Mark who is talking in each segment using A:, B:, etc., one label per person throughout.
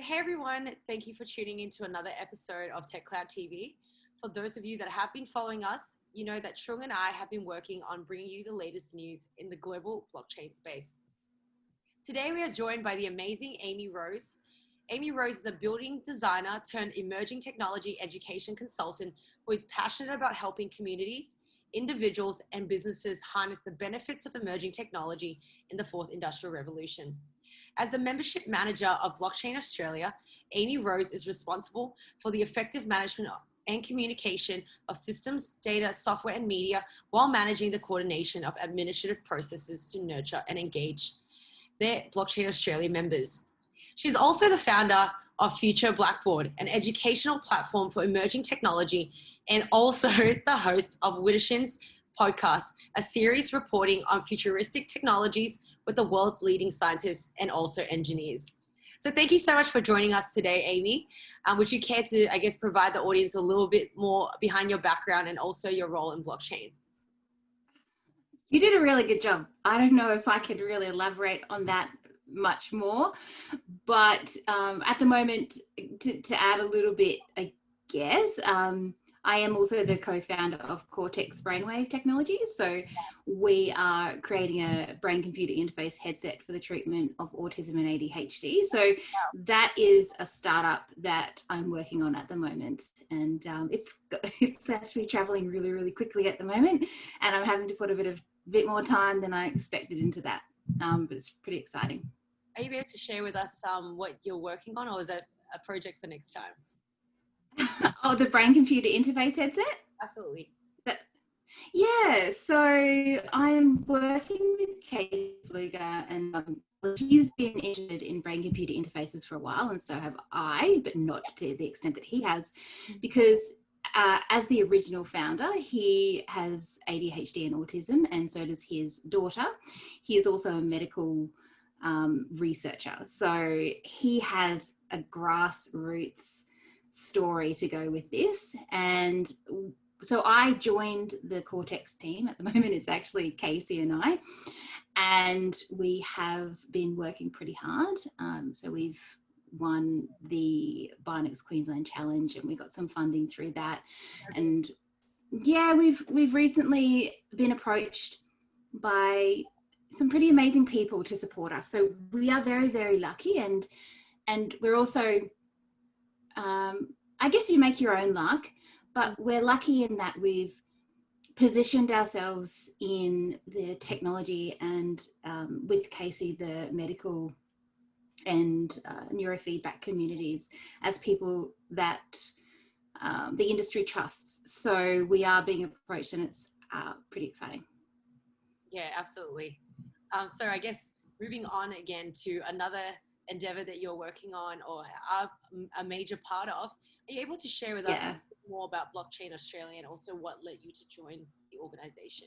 A: Hey everyone, thank you for tuning in to another episode of TechCloudTV. For those of you that have been following us, you know that Truong and I have been working on bringing you the latest news in the global blockchain space. Today we are joined by the amazing Amy-Rose. Amy-Rose is a building designer turned emerging technology education consultant who is passionate about helping communities, individuals, and businesses harness the benefits of emerging technology in the fourth industrial revolution. As the membership manager of Blockchain Australia, Amy-Rose is responsible for the effective management and communication of systems, data, software, and media while managing the coordination of administrative processes to nurture and engage their Blockchain Australia members. She's also the founder of Future Blackboard, an educational platform for emerging technology, and also the host of Widdershins Podcast, a series reporting on futuristic technologies with the world's leading scientists and also engineers. So thank you so much for joining us today, Amy. Would you care to, provide the audience a little bit more behind your background and also your role in blockchain?
B: You did a really good job. I don't know if I could really elaborate on that much more, but at the moment, to add a little bit, I guess, I am also the co-founder of Cortex Brainwave Technologies. So we are creating a brain-computer interface headset for the treatment of autism and ADHD. So that is a startup that I'm working on at the moment. And it's actually traveling really, really quickly at the moment. And I'm having to put a bit more time than I expected into that. But it's pretty exciting.
A: Are you able to share with us what you're working on, or is that a project for next time?
B: Oh, the brain-computer interface headset?
A: Absolutely.
B: Yeah, so I'm working with Casey Fluger, and he's been interested in brain-computer interfaces for a while, and so have I, but not to the extent that he has, because as the original founder, he has ADHD and autism, and so does his daughter. He is also a medical researcher, so he has a grassroots story to go with this. And so I joined the Cortex team. At the moment it's actually Casey and I, and we have been working pretty hard. So we've won the Binance Queensland Challenge and we got some funding through that. And yeah, we've recently been approached by some pretty amazing people to support us. So we are very, very lucky, and we're also I guess you make your own luck, but we're lucky in that we've positioned ourselves in the technology and with Casey, the medical and neurofeedback communities as people that the industry trusts. So we are being approached, and it's pretty exciting.
A: Yeah, absolutely. So I guess moving on again to another endeavor that you're working on or are a major part of, are you able to share with us more about Blockchain Australia and also what led you to join the organization?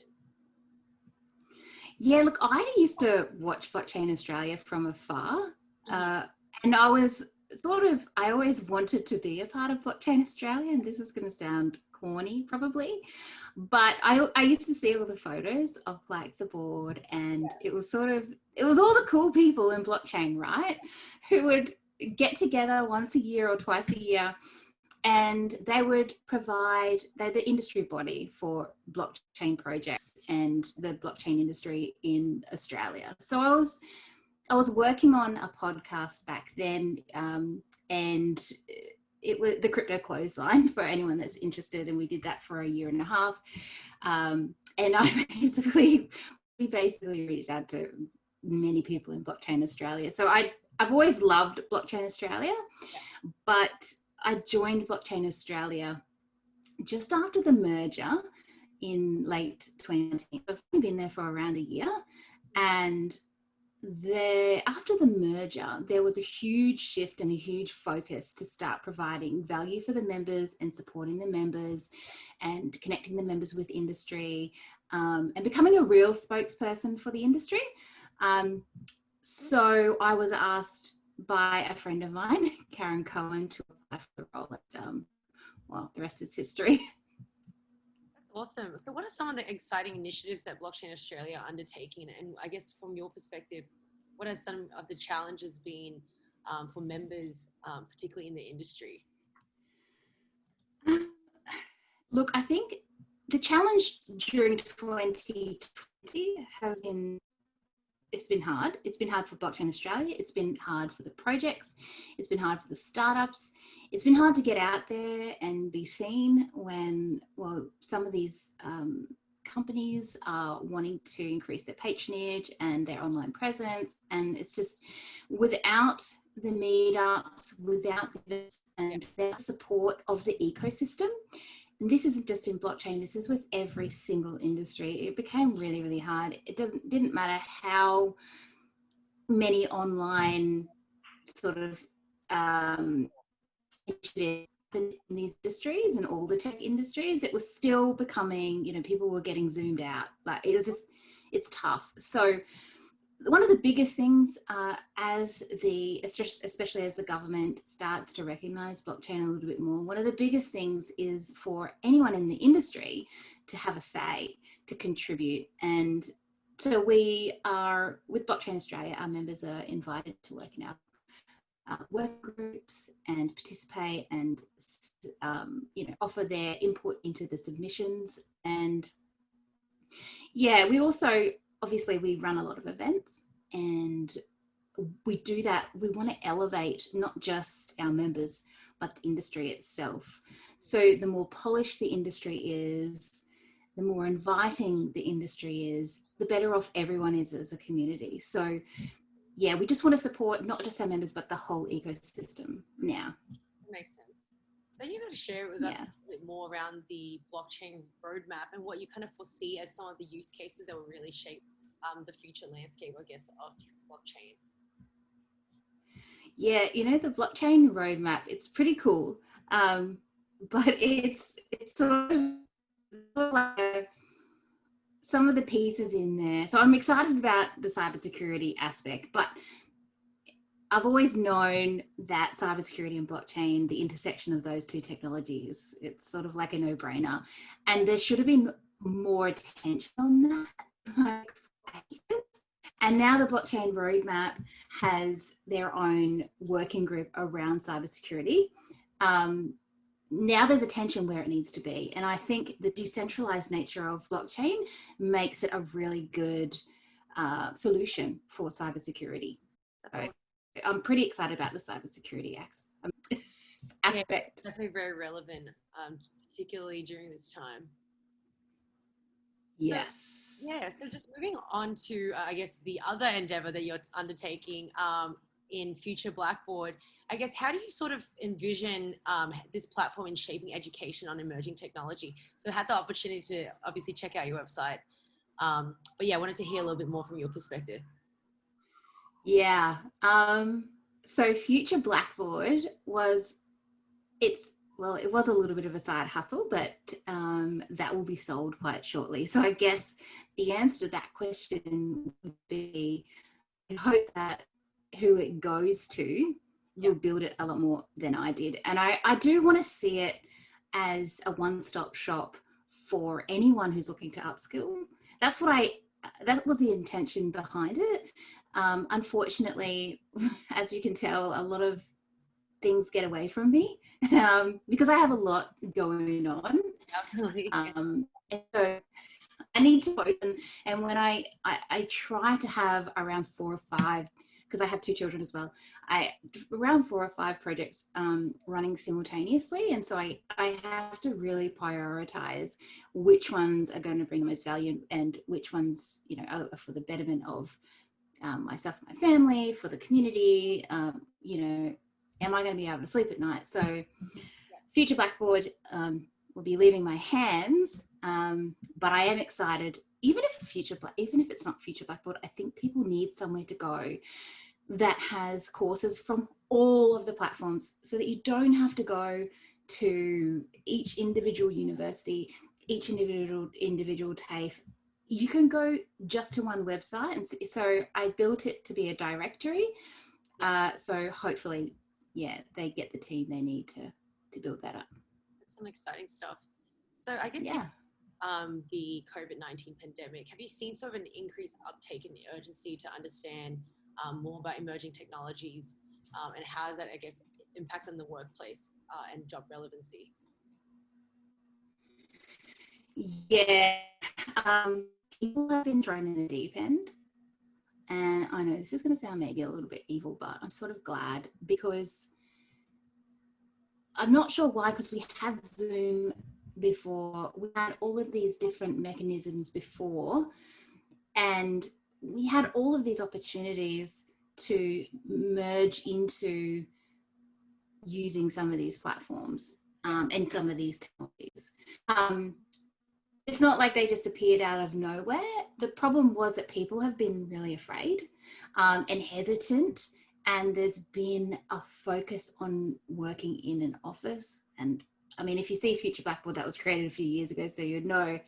B: Yeah, look, I used to watch Blockchain Australia from afar, and I always wanted to be a part of Blockchain Australia, and this is going to sound corny probably, but I used to see all the photos of like the board, and it was all the cool people in blockchain, right, who would get together once a year or twice a year, and they would provide, they're the industry body for blockchain projects and the blockchain industry in Australia. So I was working on a podcast back then, and it was the Crypto Clothesline for anyone that's interested, and we did that for a year and a half. And we basically reached out to many people in Blockchain Australia. So I've always loved Blockchain Australia, but I joined Blockchain Australia just after the merger in late 2019. I've only been there for around a year, and after the merger, there was a huge shift and a huge focus to start providing value for the members and supporting the members and connecting the members with industry, and becoming a real spokesperson for the industry. So I was asked by a friend of mine, Karen Cohen, to apply for the role. Well, the rest is history.
A: Awesome. So what are some of the exciting initiatives that Blockchain Australia are undertaking? And I guess from your perspective, what are some of the challenges been for members, particularly in the industry?
B: Look, I think the challenge during 2020 has been, it's been hard. It's been hard for Blockchain Australia. It's been hard for the projects. It's been hard for the startups. It's been hard to get out there and be seen when, well, some of these companies are wanting to increase their patronage and their online presence. And it's just, without the meetups, without the events, and without support of the ecosystem, and this isn't just in blockchain, this is with every single industry, it became really, really hard. It didn't matter how many online sort of initiatives in these industries and all the tech industries, it was still becoming, you know, people were getting zoomed out. Like, it was just, it's tough. So one of the biggest things, especially as the government starts to recognize blockchain a little bit more, one of the biggest things is for anyone in the industry to have a say, to contribute. And so we are, with Blockchain Australia, our members are invited to work in our work groups and participate and offer their input into the submissions. And yeah, we also, obviously we run a lot of events, and we do that. We want to elevate not just our members, but the industry itself. So the more polished the industry is, the more inviting the industry is, the better off everyone is as a community. So yeah, we just want to support not just our members, but the whole ecosystem now.
A: That makes sense. So you able to share with us a bit more around the blockchain roadmap and what you kind of foresee as some of the use cases that will really shape the future landscape, I guess, of blockchain?
B: Yeah, you know, the blockchain roadmap, it's pretty cool, but it's sort of like some of the pieces in there. So I'm excited about the cybersecurity aspect, but I've always known that cybersecurity and blockchain, the intersection of those two technologies, it's sort of like a no-brainer. And there should have been more attention on that. And now the blockchain roadmap has their own working group around cybersecurity. Now there's attention where it needs to be. And I think the decentralized nature of blockchain makes it a really good solution for cybersecurity. So I'm pretty excited about the cybersecurity aspect.
A: Yeah, definitely very relevant, particularly during this time.
B: Yes.
A: So, yeah, so just moving on to, I guess, the other endeavor that you're undertaking in Future Blackboard, I guess, how do you sort of envision this platform in shaping education on emerging technology? So I had the opportunity to obviously check out your website. But yeah, I wanted to hear a little bit more from your perspective.
B: Yeah. So Future Blackboard it was a little bit of a side hustle, but that will be sold quite shortly. So I guess the answer to that question would be, I hope that who it goes to will build it a lot more than I did. And I do want to see it as a one-stop shop for anyone who's looking to upskill. That was the intention behind it. Unfortunately, as you can tell, a lot of things get away from me because I have a lot going on.
A: Absolutely.
B: And so I need to focus. And when I try to have around 4 or 5, because I have 2 children as well, around 4 or 5 projects running simultaneously. And so I have to really prioritize which ones are going to bring the most value and which ones, you know, are for the betterment of myself and my family, for the community, you know, am I going to be able to sleep at night? So Future Blackboard will be leaving my hands, but I am excited. Even if it's not Future Blackboard, I think people need somewhere to go that has courses from all of the platforms, so that you don't have to go to each individual university, each individual TAFE. You can go just to one website. And so I built it to be a directory. So hopefully, yeah, they get the team they need to build that up.
A: That's some exciting stuff. So I guess the COVID-19 pandemic, have you seen sort of an increased uptake in the urgency to understand more about emerging technologies and how does that, I guess, impact on the workplace and job relevancy?
B: Yeah, people have been thrown in the deep end. And I know this is going to sound maybe a little bit evil, but I'm sort of glad, because I'm not sure why, because we had Zoom before, we had all of these different mechanisms before, and we had all of these opportunities to merge into using some of these platforms and some of these technologies. It's not like they just appeared out of nowhere. The problem was that people have been really afraid and hesitant, and there's been a focus on working in an office. And I mean, if you see Future Blackboard, that was created a few years ago, so you'd know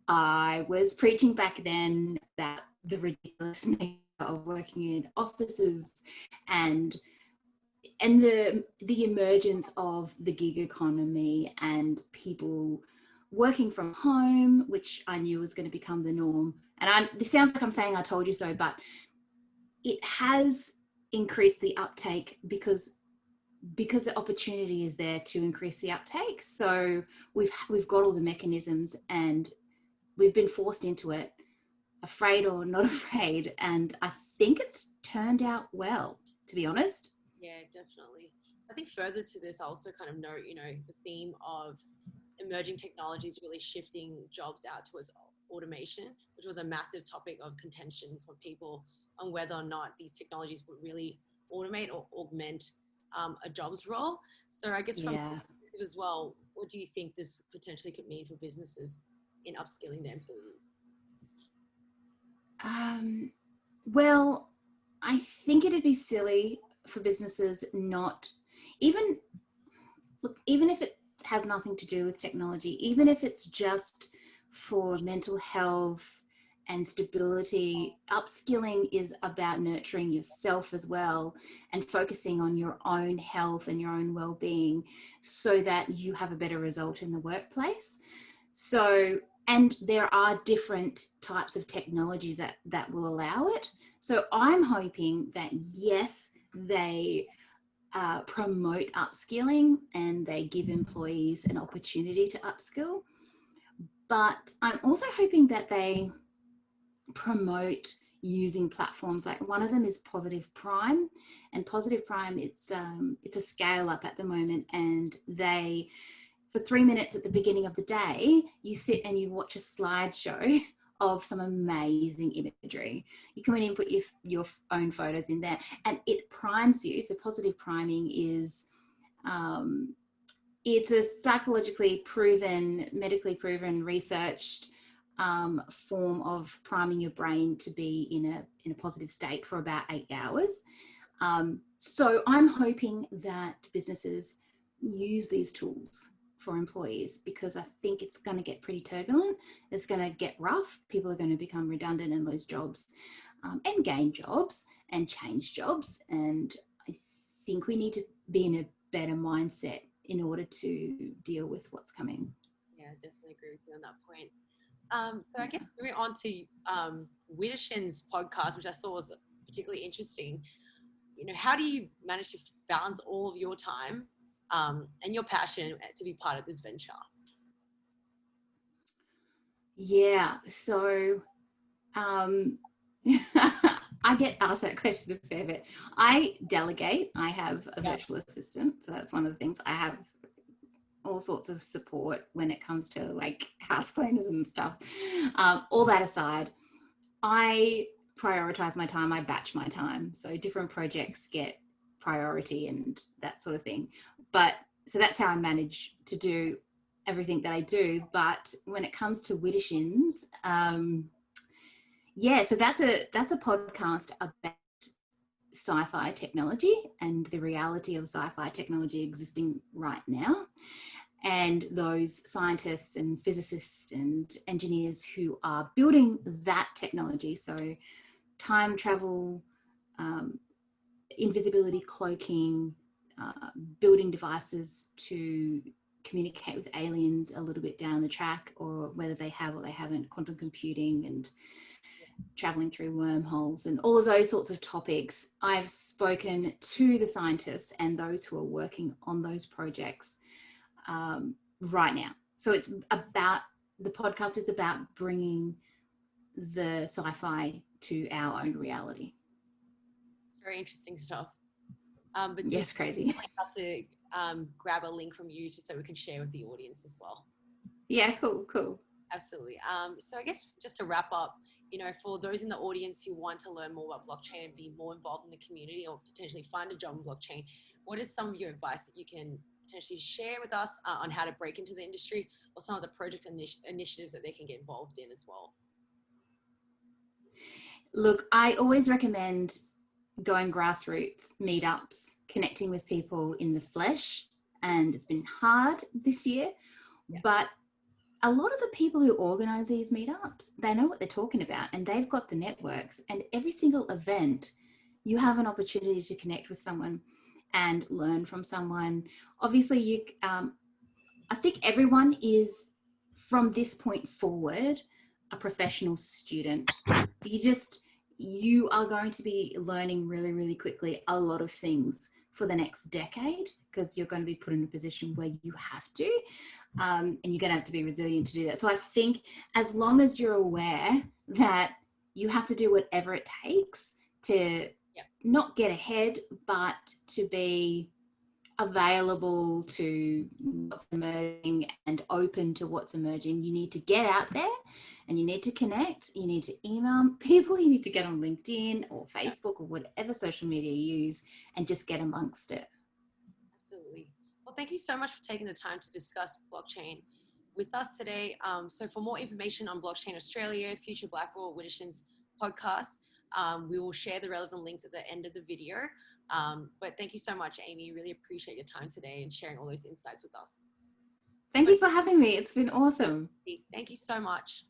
B: I was preaching back then about the ridiculous nature of working in offices and the emergence of the gig economy and people working from home, which I knew was going to become the norm. And this sounds like I'm saying I told you so, but it has increased the uptake because the opportunity is there to increase the uptake. So we've got all the mechanisms and we've been forced into it, afraid or not afraid. And I think it's turned out well, to be honest.
A: Yeah, definitely. I think further to this, I also kind of note, the theme of emerging technologies really shifting jobs out towards automation, which was a massive topic of contention for people on whether or not these technologies would really automate or augment a jobs role. So I guess from as well, what do you think this potentially could mean for businesses in upskilling their employees?
B: Well, I think it'd be silly for businesses not even if it has nothing to do with technology, even if it's just for mental health and stability. Upskilling is about nurturing yourself as well and focusing on your own health and your own well-being so that you have a better result in the workplace. So, and there are different types of technologies that will allow it. So I'm hoping that, yes, they promote upskilling and they give employees an opportunity to upskill. But I'm also hoping that they promote using platforms like, one of them is Positive Prime, and Positive Prime, it's a scale up at the moment, and they, for 3 minutes at the beginning of the day, you sit and you watch a slideshow of some amazing imagery. You can even put your own photos in there, and it primes you. So positive priming is it's a psychologically proven, medically proven, researched form of priming your brain to be in a positive state for about 8 hours. So I'm hoping that businesses use these tools for employees, because I think it's going to get pretty turbulent. It's going to get rough. People are going to become redundant and lose jobs and gain jobs and change jobs. And I think we need to be in a better mindset in order to deal with what's coming.
A: Yeah, I definitely agree with you on that point. So I guess moving on to Widdershins Podcast, which I saw was particularly interesting. How do you manage to balance all of your time and your passion to be part of this venture?
B: Yeah, so I get asked that question a fair bit. I delegate. I have a virtual assistant, so that's one of the things. I have all sorts of support when it comes to like house cleaners and stuff. All that aside, I prioritize my time. I batch my time, so different projects get priority and that sort of thing. But so that's how I manage to do everything that I do. But when it comes to Widdershins, so that's a podcast about sci-fi technology and the reality of sci-fi technology existing right now, and those scientists and physicists and engineers who are building that technology. So time travel, invisibility cloaking, building devices to communicate with aliens a little bit down the track, or whether they have or they haven't, quantum computing, and traveling through wormholes and all of those sorts of topics. I've spoken to the scientists and those who are working on those projects right now. So it's about, the podcast is about bringing the sci-fi to our own reality.
A: It's very interesting stuff. But
B: yes, crazy.
A: I have to grab a link from you just so we can share with the audience as well.
B: Yeah, cool.
A: Absolutely. So I guess just to wrap up, you know, for those in the audience who want to learn more about blockchain and be more involved in the community or potentially find a job in blockchain, what is some of your advice that you can potentially share with us on how to break into the industry, or some of the project initiatives that they can get involved in as well?
B: Look, I always recommend going grassroots meetups, connecting with people in the flesh, and it's been hard this year, but a lot of the people who organize these meetups, they know what they're talking about and they've got the networks, and every single event you have an opportunity to connect with someone and learn from someone. Obviously, I think everyone is, from this point forward, a professional student. You are going to be learning really, really quickly a lot of things for the next decade, because you're going to be put in a position where you have to, and you're going to have to be resilient to do that. So I think as long as you're aware that you have to do whatever it takes to not get ahead, but to be available to what's emerging and open to what's emerging, you need to get out there and you need to connect. You need to email people, you need to get on LinkedIn or Facebook or whatever social media you use, and just get amongst it.
A: Absolutely. Well, thank you so much for taking the time to discuss blockchain with us today. So for more information on Blockchain Australia, Future Blackboard, Widdershins Podcast, we will share the relevant links at the end of the video. But thank you so much, Amy. Really appreciate your time today and sharing all those insights with us.
B: Thank you for having me. It's been awesome.
A: Thank you so much.